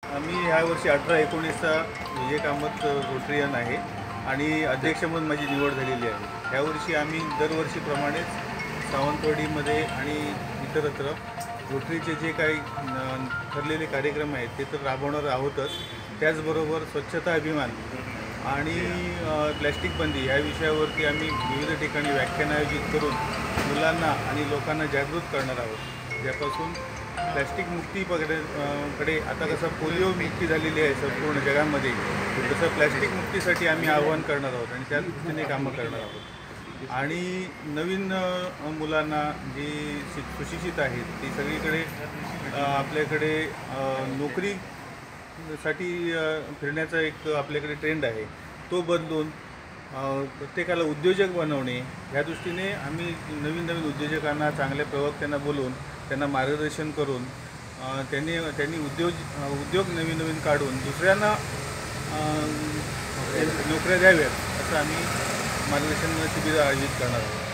मी यावर्षी 18-19चा विजय कामत रोटरियन आहे आणि अध्यक्ष म्हणून माझी निवड झालेली आहे। यावर्षी आम्ही दरवर्षीप्रमाणेच सावंतवाडीमध्ये आणि इतरत्र रोटरीचे जे काही ठरलेले कार्यक्रम आहेत ते तर राबवणार आहोतच। त्याचबरोबर स्वच्छता अभियान आणि प्लॅस्टिक बंदी या विषयावरती आम्ही विविध ठिकाणी व्याख्यान आयोजित करून मुलांना आणि लोकांना जागृत करणार आहोत। ज्यापासून प्लॅस्टिक मुक्तीकडे आता कसं पोलिओ मुक्ती झालेली आहे संपूर्ण जगामध्ये, तसं प्लॅस्टिक मुक्तीसाठी आम्ही आवाहन करणार आहोत आणि त्या दृष्टीने कामं करणार आहोत। आणि नवीन मुलांना जी सुशिक्षित आहेत ती सगळीकडे आपल्याकडे नोकरीसाठी फिरण्याचा एक आपल्याकडे ट्रेंड आहे, तो बदलून प्रत्येकाला उद्योजक बनवणे ह्या दृष्टीने आम्ही नवीन उद्योजकांना, चांगल्या प्रवक्त्यांना बोलवून त्यांना मार्गदर्शन करून त्यांनी उद्योग नवीन काढून दुसऱ्यांना नोकऱ्या द्याव्यात असं आम्ही मार्गदर्शन शिबिर आयोजित करणार आहोत।